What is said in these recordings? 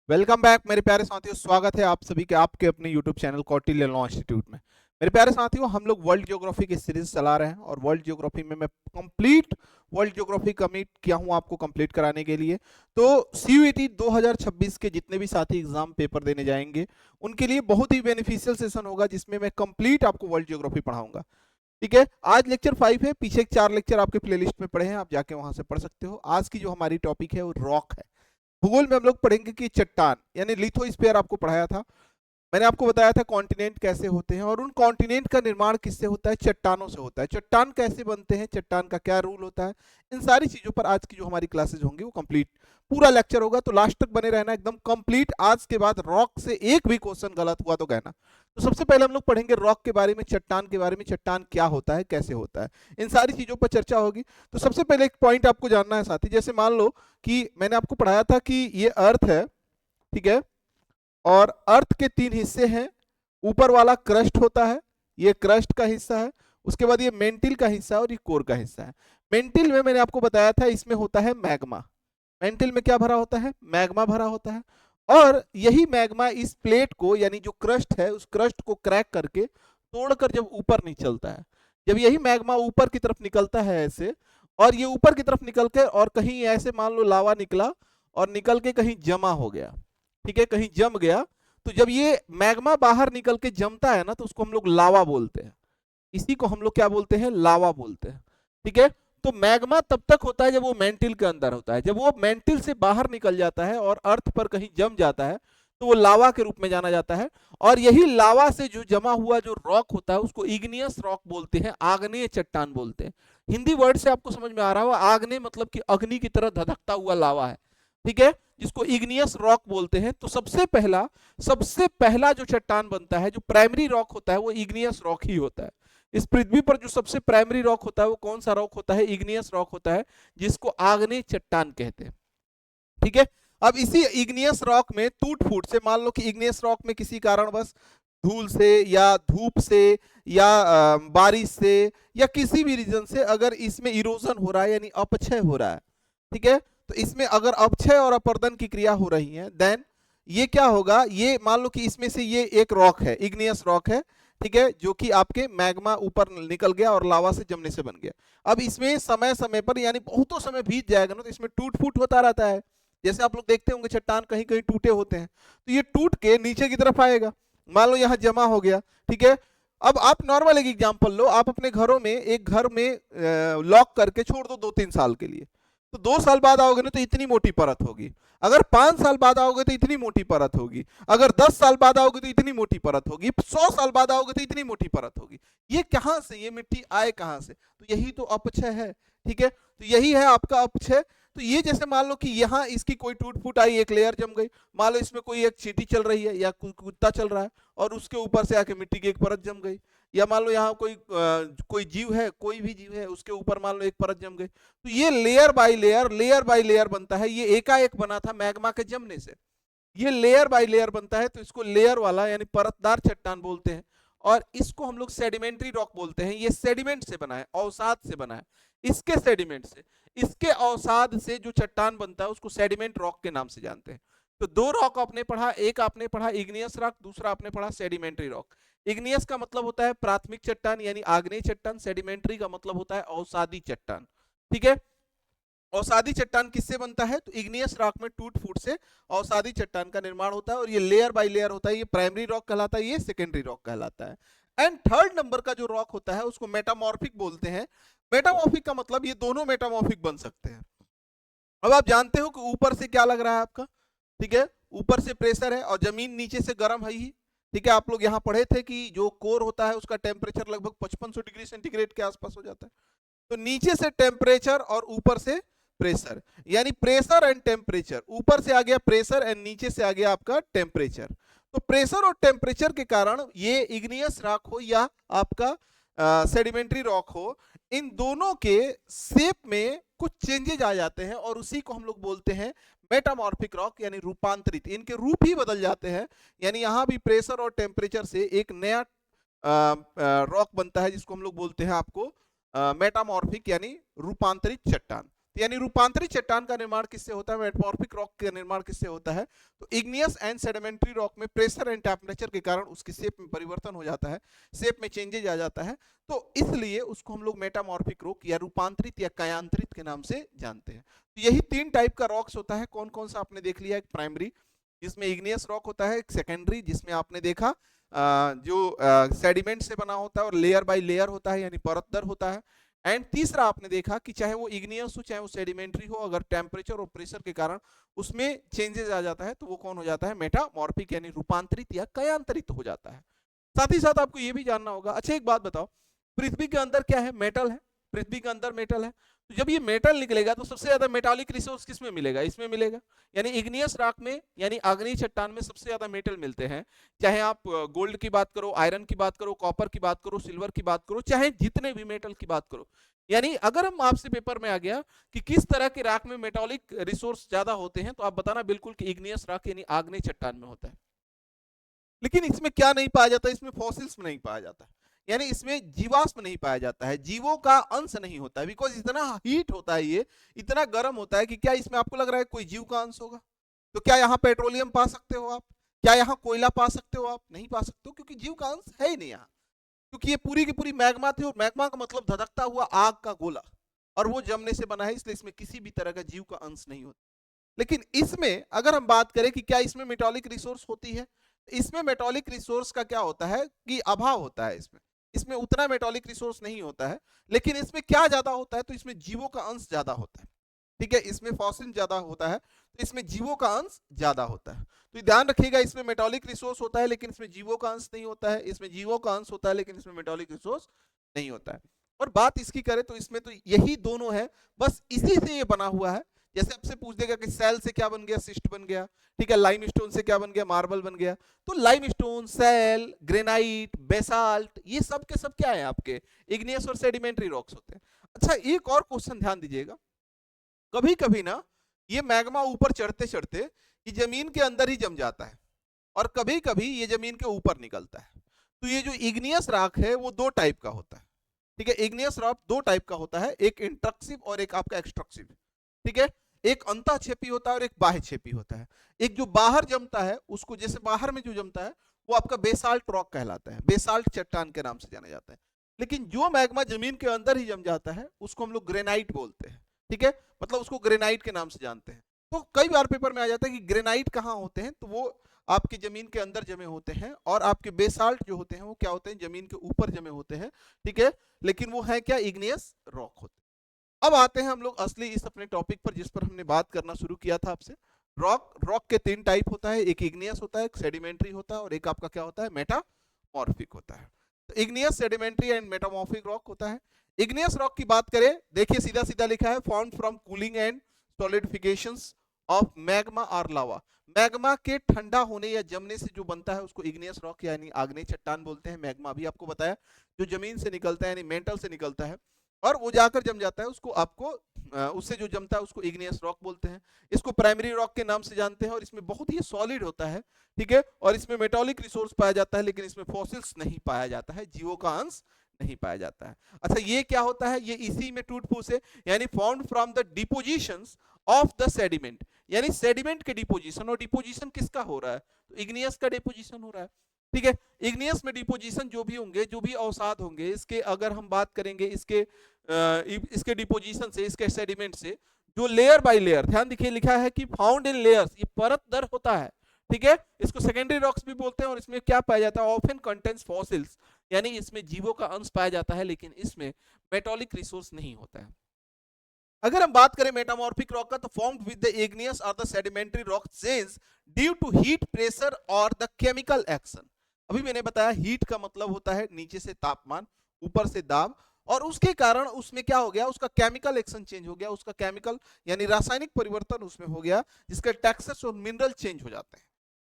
Welcome back मेरे प्यारे साथियों। स्वागत है आप सभी के आपके अपने YouTube channel Kautilya law institute में। मेरे प्यारे साथियों, हम लोग वर्ल्ड ज्योग्राफी की सीरीज चला रहे हैं और वर्ल्ड ज्योग्राफी में मैं कंप्लीट वर्ल्ड ज्योग्राफी कमिट किया हूं आपको कंप्लीट कराने के लिए। तो सीयूईटी 2026 के जितने भी साथी एग्जाम पेपर देने जाएंगे उनके लिए बहुत ही बेनिफिशियल सेशन होगा, जिसमें मैं कंप्लीट आपको वर्ल्ड ज्योग्राफी पढ़ाऊंगा। ठीक है, आज लेक्चर 5 है, पीछे 4 लेक्चर आपके प्लेलिस्ट में पड़े हैं, आप जाके वहां से पढ़ सकते हो। आज की जो हमारी टॉपिक है वो रॉक है। भूगोल में हम लोग पढ़ेंगे कि चट्टान यानी लिथोस्फीयर आपको पढ़ाया था। मैंने आपको बताया था कॉन्टिनेंट कैसे होते हैं और उन कॉन्टिनेंट का निर्माण किससे होता है, चट्टानों से होता है। चट्टान कैसे बनते हैं, चट्टान का क्या रूल होता है, इन सारी चीजों पर आज की जो हमारी क्लासेज होंगी वो कंप्लीट पूरा लेक्चर होगा। तो लास्ट तक बने रहना एकदम कंप्लीट। आज के बाद रॉक से एक भी क्वेश्चन गलत हुआ तो कहना। तो सबसे पहले हम लोग पढ़ेंगे रॉक के बारे में, चट्टान के बारे में, चट्टान क्या होता है, कैसे होता है, इन सारी चीजों पर चर्चा होगी। तो सबसे पहले एक पॉइंट आपको जानना है साथी, जैसे मान लो कि मैंने आपको पढ़ाया था कि ये अर्थ है, ठीक है, और अर्थ के 3 हिस्से हैं। ऊपर वाला क्रस्ट होता है, ये क्रस्ट का हिस्सा है। उसके बाद ये मेंटिल का हिस्सा है और ये कोर का हिस्सा है। मेंटिल में मैंने आपको बताया था इसमें होता है मैग्मा। मेंटिल में क्या भरा होता है, मैग्मा भरा होता है। और यही मैग्मा इस प्लेट को यानी जो क्रस्ट है उस क्रस्ट को क्रैक करके तोड़कर जब ऊपर निकलता है, जब यही मैग्मा ऊपर की तरफ निकलता है ऐसे, और ये ऊपर की तरफ निकल के और कहीं ऐसे मान लो लावा निकला और निकल के कहीं जमा हो गया, ठीक है, कहीं जम गया। तो जब ये मैग्मा बाहर निकल के जमता है ना तो उसको हम लोग लावा बोलते हैं। इसी को हम लोग क्या बोलते हैं, लावा बोलते हैं। ठीक है, तो मैग्मा तब तक होता है जब वो मेंटिल के अंदर होता है। जब वो मेंटिल से बाहर निकल जाता है और अर्थ पर कहीं जम जाता है तो वो लावा के रूप में जाना जाता है। और यही लावा से जो जमा हुआ जो रॉक होता है उसको इग्नियस रॉक बोलते हैं, आग्नेय चट्टान बोलते हैं। हिंदी वर्ड से आपको समझ में आ रहा होगा, आग्नेय मतलब कि अग्नि की तरह धधकता हुआ लावा है, ठीक है, जिसको इग्नियस रॉक बोलते हैं। तो सबसे पहला जो चट्टान बनता है, जो प्राइमरी रॉक होता है, वो इग्नियस रॉक ही होता है। इस पृथ्वी पर जो सबसे प्राइमरी रॉक होता है वो कौन सा रॉक होता है, इग्नियस रॉक होता है, जिसको आग्नेय चट्टान कहते हैं। ठीक है, अब इसी इग्नियस रॉक में टूट फूट से, मान लो कि इग्नियस रॉक में किसी कारणवश धूल से या धूप से या बारिश से या किसी भी रीजन से अगर इसमें इरोजन हो रहा है यानी अपक्षय हो रहा है, ठीक है, तो इसमें अगर अपक्षय और अपर्दन की क्रिया हो रही है, देन ये क्या होगा, ये मान लो कि इसमें से ये एक रॉक है, इग्नियस रॉक है, ठीक है, जो कि आपके मैग्मा ऊपर निकल गया और लावा से जमने से बन गया। अब इसमें समय समय पर यानी बहुतों समय बीत जाएगा ना तो इसमें टूट फूट होता रहता है। जैसे आप लोग देखते होंगे चट्टान कहीं कहीं टूटे होते हैं, तो ये टूट के नीचे की तरफ आएगा, मान लो यहाँ जमा हो गया, ठीक है। अब आप नॉर्मल एक एग्जांपल लो, आप अपने घरों में एक घर में लॉक करके छोड़ दो 2-3 साल के लिए, तो 2 साल बाद आओगे ना तो इतनी मोटी परत होगी। अगर 5 साल बाद आओगे तो इतनी मोटी परत होगी। अगर 10 साल बाद आओगे तो इतनी मोटी परत होगी। 100 साल बाद आओगे तो इतनी मोटी परत होगी। ये कहां से, ये मिट्टी आए कहां से, तो यही तो अपक्षय है, ठीक है, तो यही है आपका अपक्षय। तो ये जैसे मान लो कि यहाँ इसकी कोई टूट फूट आई, एक लेयर जम गई, मान लो इसमें कोई एक चींटी चल रही है या कुत्ता चल रहा है और उसके ऊपर से आके मिट्टी की एक परत जम गई, या मान लो यहाँ कोई जीव है, कोई भी जीव है, उसके ऊपर मान लो एक परत जम गई। तो ये लेयर बाय लेयर बनता है। ये एकाएक बना था मैग्मा के जमने से, ये लेयर बाय लेयर बनता है, तो इसको लेयर वाला यानी परतदार चट्टान बोलते हैं। और इसको हम लोग सेडिमेंट्री रॉक बोलते हैं। ये सेडिमेंट से बना है, अवसाद से बना है। इसके सेडिमेंट से, इसके अवसाद से जो चट्टान बनता है उसको सेडिमेंट रॉक के नाम से जानते हैं। तो 2 रॉक आपने पढ़ा, एक आपने पढ़ा इग्नियस रॉक, दूसरा आपने पढ़ा सेडिमेंट्री रॉक। इग्नियस का मतलब होता है प्राथमिक चट्टान यानी आग्नेय चट्टान, सेडिमेंट्री का मतलब होता है अवसादी चट्टान, ठीक है। अवसादी चट्टान किससे बनता है, तो इग्नियस रॉक में टूट फूट से अवसादी चट्टान का निर्माण होता है और ये लेयर बाय लेयर होता है। ये प्राइमरी रॉक कहलाता है, ये सेकेंडरी रॉक कहलाता है। एंड थर्ड नंबर का जो रॉक होता है उसको मेटामॉर्फिक बोलते हैं। मेटामॉर्फिक का मतलब ये दोनों मेटामॉर्फिक बन सकते हैं। अब आप जानते हो कि ऊपर से क्या लग रहा है आपका, ठीक है, ऊपर से प्रेशर है और जमीन नीचे से गर्म है ही, ठीक है। आप लोग यहाँ पढ़े थे कि जो कोर होता है उसका टेम्परेचर लगभग 5500 डिग्री सेंटीग्रेड के आसपास हो जाता है। तो नीचे से टेम्परेचर और ऊपर से प्रेशर, यानी प्रेशर एंड टेम्परेचर, ऊपर से आ गया प्रेशर एंड नीचे से आ गया आपका टेम्परेचर। तो प्रेशर और टेम्परेचर के कारण ये इग्नियस रॉक हो या आपका सेडिमेंट्री रॉक हो, इन दोनों के शेप में कुछ चेंजेज आ जाते हैं और उसी को हम लोग बोलते हैं मेटामॉर्फिक रॉक यानी रूपांतरित। इनके रूप ही बदल जाते हैं, यानी यहां भी प्रेशर और टेम्परेचर से एक नया रॉक बनता है जिसको हम लोग बोलते हैं आपको मेटामॉर्फिक यानी रूपांतरित चट्टान। तो यानी रूपांतरित चट्टान का निर्माण किससे होता है, मेटामॉर्फिक रॉक का निर्माण किससे होता है, तो इग्नियस एंड सेडिमेंट्री रॉक में प्रेशर एंड टेम्परेचर के कारण उसकी शेप में परिवर्तन हो जाता है, शेप में चेंजेज आ जाता है, तो इसलिए उसको हम लोग मेटामॉर्फिक रॉक या रूपांतरित या कयांतरित के नाम से जानते हैं। तो यही 3 टाइप का रॉक्स होता है। कौन कौन सा आपने देख लिया, एक प्राइमरी जिसमें इग्नियस रॉक होता है, एक सेकेंडरी जिसमें आपने देखा जो सेडिमेंट से बना होता है और लेयर बाय लेयर होता है यानी परत दर होता है, एंड तीसरा आपने देखा कि चाहे वो इग्नियस हो चाहे वो सेडिमेंट्री हो, अगर टेम्परेचर और प्रेशर के कारण उसमें चेंजेस आ जाता है तो वो कौन हो जाता है, मेटामॉर्फिक यानी रूपांतरित या कयांतरित हो जाता है। साथ ही साथ आपको ये भी जानना होगा, अच्छा एक बात बताओ, पृथ्वी के अंदर क्या है, मेटल है, पृथ्वी के अंदर मेटल है, तो जब ये मेटल निकलेगा तो सबसे ज्यादा मेटालिक रिसोर्स किसमें मिलेगा, इसमें मिलेगा, यानी इग्नियस रॉक में यानी आग्नेय चट्टान में सबसे ज्यादा मेटल मिलते हैं। चाहे आप गोल्ड की बात करो, आयरन की बात करो, कॉपर की बात करो, सिल्वर की बात करो, चाहे जितने भी मेटल की बात करो, यानी अगर हम आपसे पेपर में आ गया कि किस तरह के रॉक में मेटालिक रिसोर्स ज्यादा होते हैं तो आप बताना बिल्कुल कि इग्नियस रॉक यानी आग्नेय चट्टान में होता है। लेकिन इसमें क्या नहीं पाया जाता, इसमें फॉसिल्स में नहीं पाया जाता, यानी इसमें जीवाश्म नहीं पाया जाता है, जीवों का अंश नहीं होता है, बिकॉज इतना हीट होता है, ये इतना गर्म होता है कि क्या इसमें आपको लग रहा है कोई जीव का अंश होगा, तो क्या यहाँ पेट्रोलियम पा सकते हो आप, क्या यहाँ कोयला पा सकते हो आप, नहीं पा सकते हो, क्योंकि जीव का अंश है ही नहीं यहाँ, क्योंकि ये पूरी की पूरी मैग्मा थी और मैग्मा का मतलब धधकता हुआ आग का गोला, और वो जमने से बना है, इसलिए इसमें किसी भी तरह का जीव का अंश नहीं होता। लेकिन इसमें अगर हम बात करें कि क्या इसमें मेटालिक रिसोर्स होती है, इसमें मेटालिक रिसोर्स का क्या होता है कि अभाव होता है, इसमें इसमें उतना मेटालिक रिसोर्स नहीं होता है, लेकिन इसमें क्या ज्यादा होता है, तो इसमें जीवों का अंश ज्यादा होता है, ठीक है, इसमें फॉसिल ज्यादा होता है तो इसमें जीवों का अंश ज्यादा होता है। तो ध्यान रखिएगा, इसमें मेटालिक रिसोर्स होता है लेकिन इसमें जीवों का अंश नहीं होता है, इसमें जीवों का अंश होता है लेकिन इसमें मेटालिक रिसोर्स नहीं होता है। और बात इसकी करें तो इसमें तो यही दोनों है, बस इसी से ये बना हुआ है। जैसे आपसे पूछ देगा कि सेल से क्या बन गया, सिस्ट बन गया, ठीक है, लाइमस्टोन से क्या बन गया, मार्बल बन गया, तो लाइमस्टोन, सेल, ग्रेनाइट, बेसाल्ट, ये सब के सब क्या है आपके इग्नियस और सेडिमेंट्री रॉक्स होते हैं। अच्छा एक और क्वेश्चन ध्यान दीजिएगा, कभी कभी ना ये मैग्मा ऊपर चढ़ते चढ़ते ये जमीन के अंदर ही जम जाता है और कभी कभी ये जमीन के ऊपर निकलता है। तो ये जो इग्नियस रॉक है वो 2 टाइप का होता है, ठीक है, इग्नियस रॉक 2 टाइप का होता है, एक इंट्रक्सिव और एक आपका एक्सट्रक्सिव, ठीक है, एक अंतःक्षेपी होता है और एक बाह्यक्षेपी होता है। एक जो बाहर जमता है उसको, जैसे बाहर में जो जमता है वो आपका बेसाल्ट रॉक कहलाता है, बेसाल्ट चट्टान के नाम से जाना जाता है। लेकिन जो मैग्मा जमीन के अंदर ही जम जाता है उसको हम लोग ग्रेनाइट बोलते हैं, ठीक है, मतलब उसको ग्रेनाइट के नाम से जानते हैं। तो कई बार पेपर में आ जाता है कि ग्रेनाइट कहाँ होते हैं, तो वो आपके जमीन के अंदर जमे होते हैं, और आपके बेसाल्ट जो होते हैं वो क्या होते हैं, जमीन के ऊपर जमे होते हैं, ठीक है, लेकिन वो है क्या, इग्नियस रॉक होते हैं। अब आते हैं हम लोग असली इस अपने टॉपिक पर जिस पर हमने बात करना शुरू किया था आपसे। रॉक के 3 टाइप होता है, एक इग्नियस होता है, एक सेडिमेंट्री होता है और एक आपका क्या होता है, मेटामॉर्फिक होता है। तो igneous, sedimentary and metamorphic rock होता है। इग्नियस रॉक की बात करें, देखिए सीधा सीधा लिखा है, found from cooling and solidifications of magma और लावा। मैग्मा के ठंडा होने या जमने से जो बनता है उसको इग्नियस रॉक यानी आग्नेय चट्टान बोलते हैं। मैग्मा भी आपको बताया जो जमीन से निकलता है यानी मेंटल से निकलता है और वो जाकर जम जाता है, उसको आपको उससे जो जमता है उसको इग्नियस रॉक बोलते हैं। इसको प्राइमरी रॉक के नाम से जानते हैं और इसमें बहुत ही सॉलिड होता है, ठीक है, और इसमें मेटालिक रिसोर्स पाया जाता है लेकिन इसमें फॉसिल्स नहीं पाया जाता है, जीवों का अंश नहीं पाया जाता है। अच्छा ये क्या होता है, ये इसी में टूट फूस है, यानी found from the depositions of the sediment, यानी सेडिमेंट के डिपोजिशन, और डिपोजिशन किसका हो रहा है, तो इग्नियस का डिपोजिशन हो रहा है, ठीक है। इग्नियस में डिपोजिशन जो भी होंगे, जो भी अवसाद होंगे, इसके अगर हम बात करेंगे इसके डिपोजिशन से, इसके सेडिमेंट से, जो लेयर बाय लेयर, ध्यान देखिए लिखा है कि फाउंड इन लेयर्स, ये परत दर होता है, ठीक है, इसको सेकेंडरी रॉक्स भी बोलते हैं। और इसमें क्या पाया जाता है, ऑफन कंटेंट्स फॉसिल्स, यानी इसमें जीवों का अंश पाया जाता है लेकिन इसमें मेटालिक रिसोर्स नहीं होता है। अगर हम बात करें मेटामॉर्फिक रॉक का, तो फॉर्म्ड विद द इग्नियस और the sedimentary rock change due to heat, pressure और द केमिकल एक्शन। अभी मैंने बताया हीट का मतलब होता है नीचे से तापमान, ऊपर से दाब, और उसके कारण उसमें क्या हो गया, उसका केमिकल एक्शन चेंज हो गया, उसका केमिकल यानी रासायनिक परिवर्तन उसमें हो गया जिसके टेक्सचर्स और मिनरल चेंज हो जाते हैं,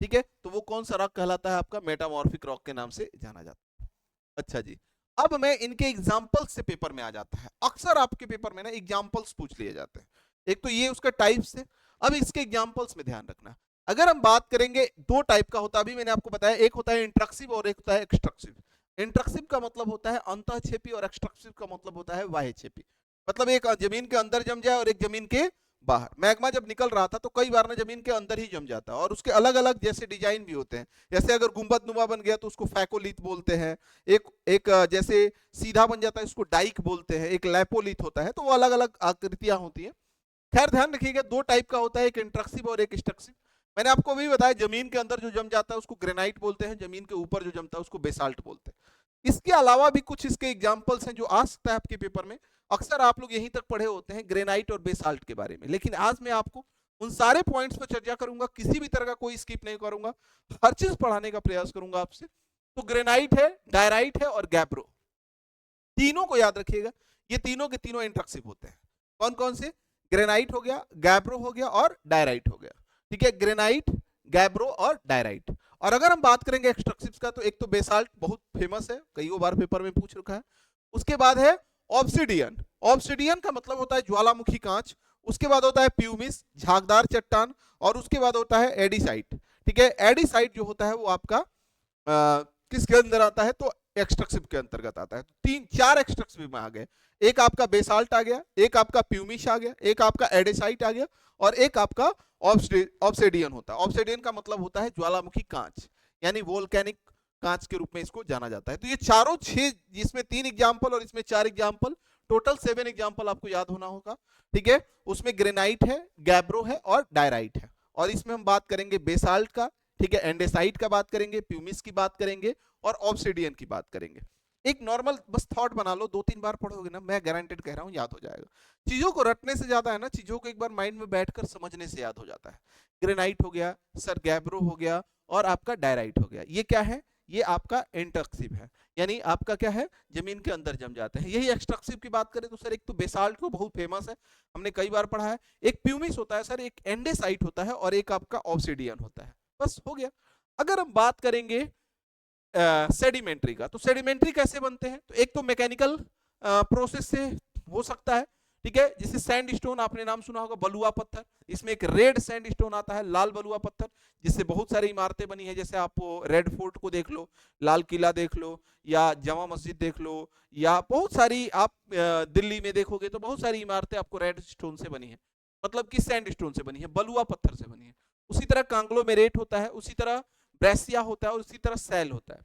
ठीक है, तो वो कौन सा रॉक कहलाता है, आपका मेटामॉर्फिक रॉक के नाम से जाना जाता है। अच्छा जी, अब मैं इनके एग्जाम्पल्स से पेपर में आ जाता है, अक्सर आपके पेपर में ना एग्जाम्पल्स पूछ लिए जाते हैं, एक तो ये उसका टाइप्स है, अब इसके एग्जाम्पल्स में ध्यान रखना। अगर हम बात करेंगे 2 टाइप का होता है, अभी मैंने आपको बताया, एक होता है इंट्रक्सिव और एक होता है एक्सट्रक्सिव। इंट्रक्सिव का मतलब होता है अंतःक्षेपी और एक्सट्रक्सिव का मतलब होता है बाह्यक्षेपी। मतलब एक जमीन के अंदर जम जाए और एक जमीन के बाहर। मैग्मा जब निकल रहा था तो कई बार ना जमीन के अंदर ही जम जाता है, और उसके अलग अलग जैसे डिजाइन भी होते हैं। जैसे अगर गुंबद नुमा बन गया तो उसको फैकोलिथ बोलते हैं। एक एक जैसे सीधा बन जाता है उसको डाइक बोलते हैं। एक लैपोलिथ होता है। तो वो अलग अलग आकृतियां होती हैं। खैर ध्यान रखिएगा, दो टाइप का होता है, एक इंट्रक्सिव और एक स्ट्रक्सिव। मैंने आपको भी बताया जमीन के अंदर जो जम जाता है उसको ग्रेनाइट बोलते हैं, जमीन के ऊपर जो जमता है उसको बेसाल्ट बोलते हैं। इसके अलावा भी कुछ इसके एग्जाम्पल्स हैं जो आ सकता है आपके पेपर में। अक्सर आप लोग यहीं तक पढ़े होते हैं ग्रेनाइट और बेसाल्ट के बारे में, लेकिन आज मैं आपको उन सारे पॉइंट्स पर चर्चा करूंगा, किसी भी तरह का कोई स्किप नहीं करूंगा, हर चीज पढ़ाने का प्रयास करूंगा आपसे। तो ग्रेनाइट है, डायराइट है और गैब्रो, तीनों को याद रखिएगा। ये तीनों के तीनों इंट्रक्सिव होते हैं। कौन कौन से? ग्रेनाइट हो गया, गैब्रो हो गया और डायराइट हो गया। ठीक है, ग्रेनाइट, गैब्रो और डायराइट। और अगर हम बात करेंगे एक्सट्रक्टिव्स का तो एक तो बेसाल्ट बहुत फेमस है, कई बार पेपर में पूछ रखा है। उसके बाद है ऑब्सिडियन। ऑब्सिडियन का मतलब होता है ज्वालामुखी कांच। उसके बाद होता है प्यूमिस, झागदार चट्टान। और उसके बाद होता है एडिसाइट। ठीक है, एडिसाइट जो होता है वो आपका किसके अंदर आता है? तो एक्सट्रक्टिव के अंतर्गत आता है। तीन चार एक्सट्रक्टिव में आ गए। एक आपका बेसाल्ट आ गया, एक आपका प्यूमिश आ गया, एक आपका एडेसाइट आ गया और एक आपका ऑब्सिडियन होता है। ऑब्सिडियन का मतलब होता है ज्वालामुखी कांच, यानी वोल्केनिक कांच के रूप में इसको जाना जाता है। तो ये चारों छह, जिसमें 3 एग्जाम्पल और इसमें 4 एग्जाम्पल, टोटल 7 एग्जाम्पल आपको याद होना होगा। ठीक है, उसमें ग्रेनाइट है, गैब्रो है और डायराइट है। और इसमें हम बात करेंगे बेसाल्ट का, ठीक है, एंडेसाइट का बात करेंगे, प्यूमिस की बात करेंगे और ऑब्सिडियन की बात करेंगे। एक नॉर्मल बस थॉट बना लो, 2-3 बार पढ़ोगे ना, मैं गारंटेड कह रहा हूं याद हो जाएगा। चीजों को रटने से ज्यादा है ना, चीजों को एक बार माइंड में बैठकर समझने से याद हो जाता है। ग्रेनाइट हो गया सर, गैब्रो हो गया और आपका डायराइट हो गया। ये क्या है? ये आपका इंट्रक्सिव है, यानी आपका क्या है? जमीन के अंदर जम जाते हैं। यही एक्सट्रक्सिव की बात करें तो सर एक तो बेसाल्ट को बहुत फेमस है, हमने कई बार पढ़ा है। एक प्यूमिस होता है सर, एक एंडेसाइट होता है और एक आपका ऑब्सिडियन होता है। बस हो गया। अगर हम बात करेंगे सेडिमेंट्री का, तो सेडिमेंट्री कैसे बनते हैं? तो एक तो मैकेनिकल प्रोसेस से हो सकता है। ठीक है, जैसे सैंडस्टोन आपने नाम सुना होगा, बलुआ पत्थर। इसमें एक रेड सैंडस्टोन आता है, लाल बलुआ पत्थर, जिससे बहुत सारी इमारतें बनी है। जैसे आप रेड फोर्ट को देख लो, लाल किला देख लो, या जामा मस्जिद देख लो, या बहुत सारी आप दिल्ली में देखोगे तो बहुत सारी इमारतें आपको रेड स्टोन से बनी है, मतलब कि सैंडस्टोन से बनी है, बलुआ पत्थर से बनी है। उसी तरह कांग्लोमेरेट होता है, उसी तरह ब्रेसिया होता है और उसी तरह सैल होता है।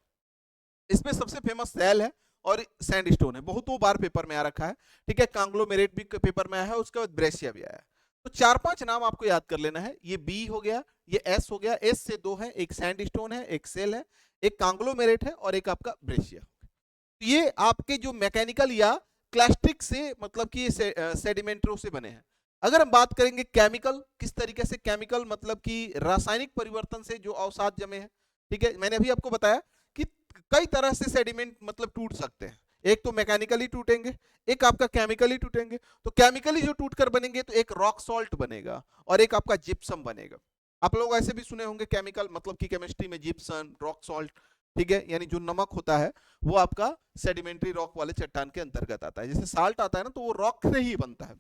इसमें सबसे फेमस सैल है और सैंडस्टोन है, बहुतों बार पेपर में आ रखा है। ठीक है, कांग्लोमेरेट भी पेपर में आया है, उसके बाद ब्रेसिया भी आया है। तो 4-5 नाम आपको याद कर लेना है। ये बी हो गया, ये एस हो गया, एस से 2 है, एक सैंडस्टोन है, एक सेल है, एक कांग्लोमेरेट है और एक आपका ब्रेसिया। तो ये आपके जो मैकेनिकल या क्लास्टिक से, मतलब कि सेडिमेंटरों से बने हैं। अगर हम बात करेंगे केमिकल, किस तरीके से केमिकल, मतलब कि रासायनिक परिवर्तन से जो अवसाद जमे हैं। ठीक है, मैंने अभी आपको बताया कि कई तरह से सेडिमेंट मतलब टूट सकते हैं। एक तो मैकेनिकली टूटेंगे, एक आपका केमिकली टूटेंगे। तो केमिकली जो टूटकर बनेंगे तो एक रॉक सॉल्ट बनेगा और एक आपका जिप्सम बनेगा। आप लोग ऐसे भी सुने होंगे केमिकल, मतलब कि केमिस्ट्री में जिप्सम, रॉक सॉल्ट। ठीक है, यानी जो नमक होता है वो आपका सेडिमेंट्री रॉक वाले चट्टान के अंतर्गत आता है। जैसे साल्ट आता है ना, तो वो रॉक से ही बनता है।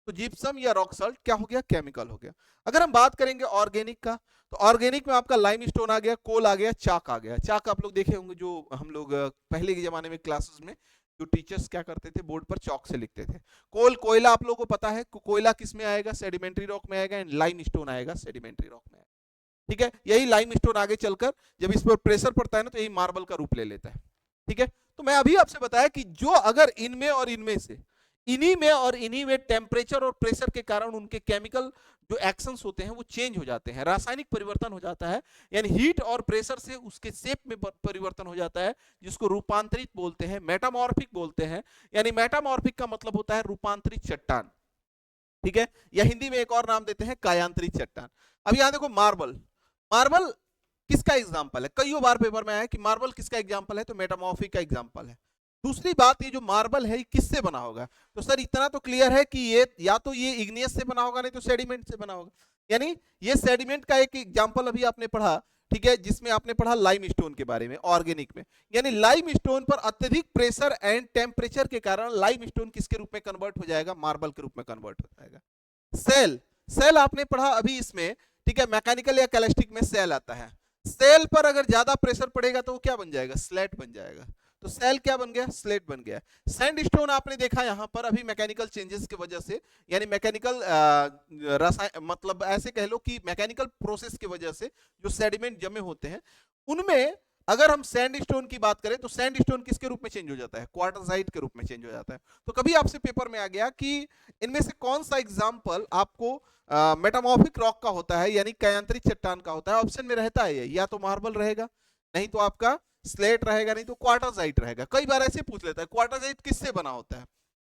तो जिप्सम या रॉक सॉल्ट क्या हो गया? केमिकल हो गया। अगर हम बात करेंगे ऑर्गेनिक का, तो ऑर्गेनिक में आपका लाइमस्टोन आ गया, कोल आ गया, चाक आ गया। चाक आप लोग देखे होंगे, जो हम लोग पहले के जमाने में क्लासेस में जो टीचर्स क्या करते थे, बोर्ड पर चौक से लिखते थे। कोल, कोयला आप लोगों को पता है, कोयला किस में आएगा? सेडिमेंट्री रॉक में आएगा। एंड लाइमस्टोन आएगा सेडिमेंट्री रॉक में। ठीक है, यही लाइमस्टोन आगे चलकर जब इस पर प्रेशर पड़ता है ना, तो यही मार्बल का रूप ले लेता है। ठीक है, तो मैं अभी आपसे बताया कि जो अगर इनमें और इनमें से, इन्हीं में और इन्हीं में टेम्परेचर और प्रेशर के कारण उनके केमिकल जो एक्शंस होते हैं वो चेंज हो जाते हैं, रासायनिक परिवर्तन हो जाता है। यानी हीट और प्रेशर से उसके शेप में परिवर्तन हो जाता है, जिसको रूपांतरित बोलते हैं, मेटामॉर्फिक बोलते हैं। यानी मेटामॉर्फिक का मतलब होता है रूपांतरित चट्टान। ठीक है, या हिंदी में एक और नाम देते हैं कायांतरित चट्टान। अब यहां देखो मार्बल, मार्बल किसका एग्जाम्पल है? कई बार पेपर में आया कि मार्बल किसका एग्जाम्पल है, तो मेटामॉर्फिक का एग्जाम्पल है। दूसरी बात, ये जो मार्बल है किससे बना होगा? तो सर इतना तो क्लियर है कि ये या तो ये इग्नियस से बना होगा, नहीं तो सेडिमेंट से बना होगा। यानी ये सेडिमेंट का एक एग्जाम्पल अभी आपने पढ़ा, ठीक है, जिसमें आपने पढ़ा लाइमस्टोन के बारे में ऑर्गेनिक में। यानी लाइमस्टोन पर अत्यधिक प्रेशर एंड टेम्परेचर के कारण लाइमस्टोन किसके रूप में कन्वर्ट हो जाएगा? मार्बल के रूप में कन्वर्ट हो जाएगा। सेल, सेल आपने पढ़ा अभी इसमें। ठीक है, मैकेनिकल या कैलेस्टिक में सेल आता है। सेल पर अगर ज्यादा प्रेशर पड़ेगा तो वो क्या बन जाएगा? स्लेट बन जाएगा। तो सेल क्या बन गया, स्लेट बन गया। सैंडस्टोन आपने देखा यहाँ पर अभी मैकेनिकल चेंजेस की वजह से, यानी मैकेनिकल मतलब ऐसे कह लो कि मैकेनिकल प्रोसेस की वजह से जो सेडिमेंट जमे होते हैं उनमें अगर हम सैंडस्टोन की बात करें तो सैंडस्टोन किसके रूप में चेंज हो जाता है, क्वार्टरजाइट के रूप में चेंज हो जाता है। तो कभी आपसे पेपर में आ गया कि इनमें से कौन सा एग्जांपल आपको मेटामॉर्फिक रॉक का होता है, यानी कायांतरिक चट्टान का होता है, ऑप्शन में रहता है ये, या तो मार्बल रहेगा, नहीं तो आपका स्लेट रहेगा, नहीं तो क्वार्टरजाइट रहेगा। कई बार ऐसे पूछ लेता है क्वार्टरजाइट किससे बना होता है,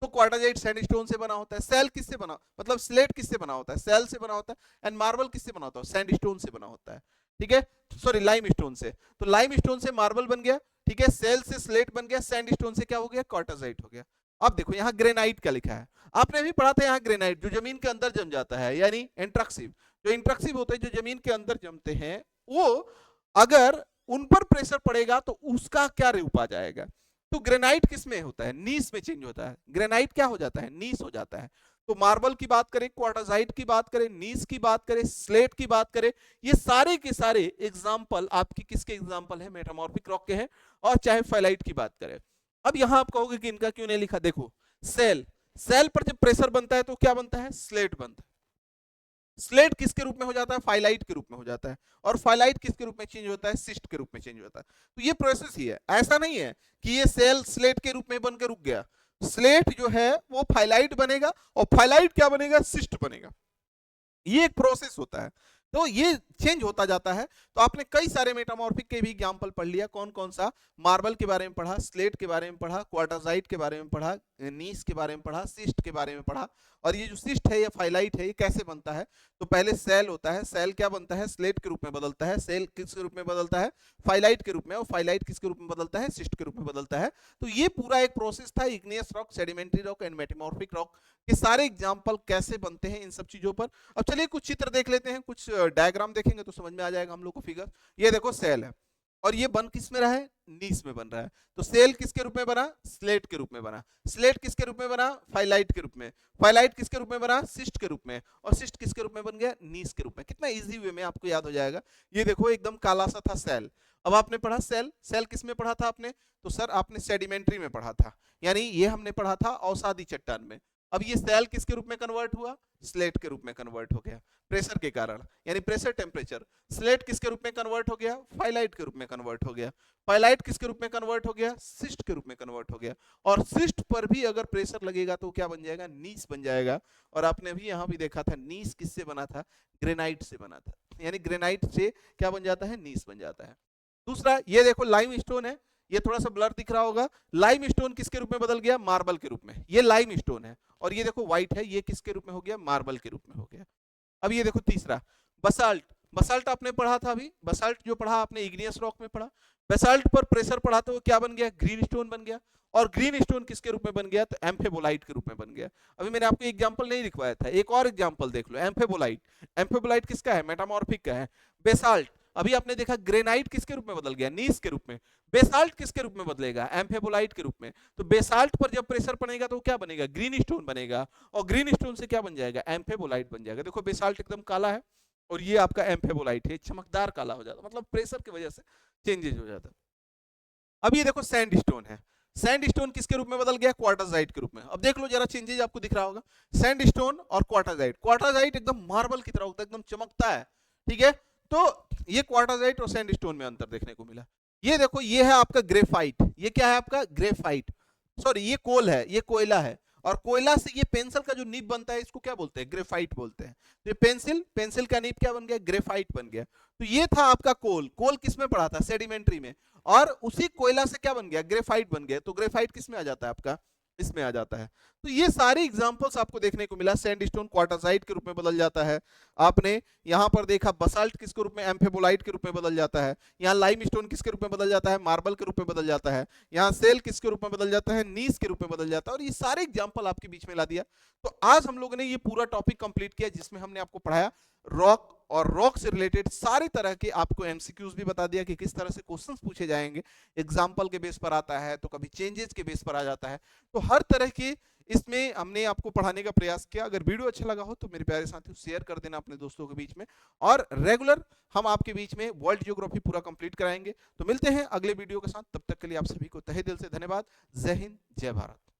तो क्वार्टरजाइट सैंडस्टोन से बना होता है। सेल किससे बना, मतलब स्लेट किससे बना होता है, सेल से बना होता है। एंड मार्बल किससे बना होता है, सैंडस्टोन से बना होता है, ठीक है, सॉरी लाइमस्टोन से। तो लाइमस्टोन से मार्बल बन गया, ठीक है, सेल से स्लेट बन गया, सैंडस्टोन से क्या हो गया, क्वार्टरजाइट हो गया। अब देखो यहाँ ग्रेनाइट का लिखा है, आपने भी पढ़ा था यहाँ ग्रेनाइट जो जमीन के अंदर जम जाता है, यानी इंट्रक्सिव, जो इंट्रक्सिव होते हैं जो जमीन के अंदर जमते हैं, वो अगर उन पर प्रेशर पड़ेगा तो उसका क्या रूप आ जाएगा। तो ग्रेनाइट किस में होता है, नीस में चेंज होता है। ग्रेनाइट क्या हो जाता है, नीस हो जाता है। तो मार्बल की बात करें, क्वार्टरजाइट की बात करें, नीस की बात करें, स्लेट की बात करें, ये सारे के सारे एग्जाम्पल आपकी किसके एग्जाम्पल है, मेटामॉर्फिक रॉक के हैं। और चाहे फाइलाइट की बात करें, अब यहां आप कहोगे कि इनका क्यों नहीं लिखा, देखो सेल, सेल पर जब प्रेशर बनता है तो क्या बनता है, स्लेट बनता है। स्लेट किसके रूप में हो जाता है, फाइलाइट के रूप में हो जाता है। और फाइलाइट किसके रूप में चेंज होता है, सिस्ट के रूप में चेंज होता है। तो ये प्रोसेस ही है, ऐसा नहीं है कि ये सेल स्लेट के रूप में बनकर रुक गया। स्लेट जो है वो फाइलाइट बनेगा और फाइलाइट क्या बनेगा, सिस्ट बनेगा। ये एक प्रोसेस होता है, तो ये चेंज होता जाता है। तो आपने कई सारे मेटामॉर्फिक के भी एग्जांपल पढ़ लिया, कौन कौन सा, मार्बल के बारे में पढ़ा, स्लेट के बारे में पढ़ा, क्वार्टरजाइट के बारे में पढ़ा, नीस के बारे में पढ़ा, सिस्ट के बारे में पढ़ा। और ये जो सिस्ट है या फाइलाइट है, ये कैसे बनता है, तो पहले सेल होता है, सेल क्या बनता है, स्लेट के रूप में बदलता है, सेल किस रूप में बदलता है, फाइलाइट के रूप में, और फाइलाइट किसके रूप में बदलता है, सिस्ट के रूप में बदलता है। तो ये पूरा एक प्रोसेस था, igneous rock, sedimentary rock and metamorphic rock के सारे एग्जाम्पल कैसे बनते हैं इन सब चीजों पर। अब चलिए कुछ चित्र देख लेते हैं, कुछ डायग्राम देखेंगे तो समझ में आ जाएगा हम लोग को फिगर। ये देखो सेल है और ये बन किस में रहा है, नीस में बन रहा है। तो सेल किसके रूप में बना, स्लेट के रूप में बना। स्लेट किसके रूप में बना, फाइलाइट के रूप में। फाइलाइट किसके रूप में बना, सिस्ट के रूप में। और सिस्ट किसके रूप में बन गया, नीस के रूप में। कितना इजी वे में आपको याद हो जाएगा। ये देखो एकदम काला सा था सेल। अब आपने पढ़ा सेल, सेल किस में पढ़ा था आपने, तो सर आपने सेडिमेंट्री में पढ़ा था, यानी ये हमने पढ़ा था अवसादी चट्टान में। अब ये सेल किसके रूप में कन्वर्ट हुआ, स्लेट के रूप में कन्वर्ट हो गया प्रेशर के कारण, यानी प्रेशर टेम्परेचर। स्लेट किसके रूप में कन्वर्ट हो गया, फाइलाइट के रूप में कन्वर्ट हो गया। फाइलाइट किसके रूप में कन्वर्ट हो गया, सिस्ट के रूप में कन्वर्ट हो गया। और सिस्ट पर भी अगर प्रेशर लगेगा तो क्या बन जाएगा, नीस बन जाएगा। और आपने भी यहाँ भी देखा था नीस किससे बना था, ग्रेनाइट से बना था, यानी ग्रेनाइट से क्या बन जाता है, नीस बन जाता है। दूसरा ये देखो लाइम स्टोन है, ये थोड़ा सा ब्लर दिख रहा होगा। लाइम स्टोन किसके रूप में बदल गया, मार्बल के रूप में। ये लाइम स्टोन है। और ये देखो व्हाइट है, ये किसके रूप में हो गया, मार्बल के रूप में हो गया। अब ये देखो तीसरा बसाल्ट। बसाल्ट आपने पढ़ा था अभी, बसाल्ट जो पढ़ा आपने इग्नियस रॉक में पढ़ा। बसाल्ट पर प्रेशर पड़ा तो क्या बन गया, ग्रीन स्टोन बन गया। और ग्रीन स्टोन किसके रूप में बन गया, तो एम्फेबोलाइट के रूप में बन गया। अभी मैंने आपको एग्जांपल नहीं दिखवाया था, एक और एग्जांपल देख लो, एम्फेबोलाइट। एम्फेबोलाइट किसका है, मेटामॉर्फिक का है। बेसाल्ट अभी आपने देखा, ग्रेनाइट किसके रूप में बदल गया, नीस के रूप में। बेसाल्ट किसके रूप में बदलेगा, एम्फेबोलाइट के रूप में। तो बेसाल्ट पर जब प्रेशर पड़ेगा तो क्या बनेगा, ग्रीन स्टोन बनेगा। और ग्रीन स्टोन से क्या बन जाएगा, एम्फेबोलाइट बन जाएगा। देखो बेसाल्ट एकदम काला है और ये आपका एम्फेबोलाइट है, चमकदार काला हो जाता, मतलब प्रेशर की वजह से चेंजेस हो जाता। अब ये देखो सैंडस्टोन है। सैंडस्टोन किसके रूप में बदल गया, क्वार्टरजाइट के रूप में। अब देख लो जरा चेंजेस आपको दिख रहा होगा, सैंडस्टोन और क्वार्टरजाइट। क्वार्टरजाइट एकदम मार्बल की तरह होता है, एकदम चमकता है, ठीक है। तो ये क्वार्टरजाइट और सैंडस्टोन में अंतर देखने को मिला। ये देखो ये है आपका ग्रेफाइट। ये क्या है आपका, ग्रेफाइट, सॉरी ये कोल है, ये कोयला है। और कोयला से ये पेंसिल का जो नीब बनता है इसको क्या बोलते हैं, ग्रेफाइट बोलते हैं। तो ये पेंसिल, पेंसिल का नीब क्या बन गया, ग्रेफाइट बन गया। तो ये था आपका कोल। कोल किस में पड़ा था, सेडिमेंट्री में। और उसी कोयला से क्या बन गया, ग्रेफाइट बन गया। तो ग्रेफाइट किस में आ जाता है आपका, इसमें आ जाता है। तो ये सारे एग्जांपल्स आपको देखने को मिला। सैंडस्टोन क्वार्टरजाइट के रूप में बदल जाता है। आपने यहां पर देखा बसाल्ट किसके रूप में, एम्फेबोलाइट के रूप में बदल जाता है। यहाँ लाइमस्टोन किसके रूप में बदल जाता है, मार्बल के रूप में बदल जाता है। यहाँ सेल किसके रूप में बदल जाता है, नीस के रूप में बदल जाता है। और ये सारे एग्जांपल आपके बीच में ला दिया। तो आज हम लोगों ने ये पूरा टॉपिक कंप्लीट किया जिसमें हमने आपको पढ़ाया रॉक और रॉक से रिलेटेड सारे तरह के आपको एमसीक्यूज भी बता दिया कि किस तरह से क्वेश्चंस पूछे जाएंगे। एग्जांपल के बेस पर आता है तो कभी चेंजेस के बेस पर आ जाता है। तो हर तरह के इसमें हमने आपको पढ़ाने का प्रयास किया। अगर वीडियो अच्छा लगा हो तो मेरे प्यारे साथियों शेयर कर देना अपने दोस्तों के बीच में, और रेगुलर हम आपके बीच में वर्ल्ड ज्योग्राफी पूरा कंप्लीट कराएंगे। तो मिलते हैं अगले वीडियो के साथ, तब तक के लिए आप सभी को तहे दिल से धन्यवाद। जय हिंद, जय भारत।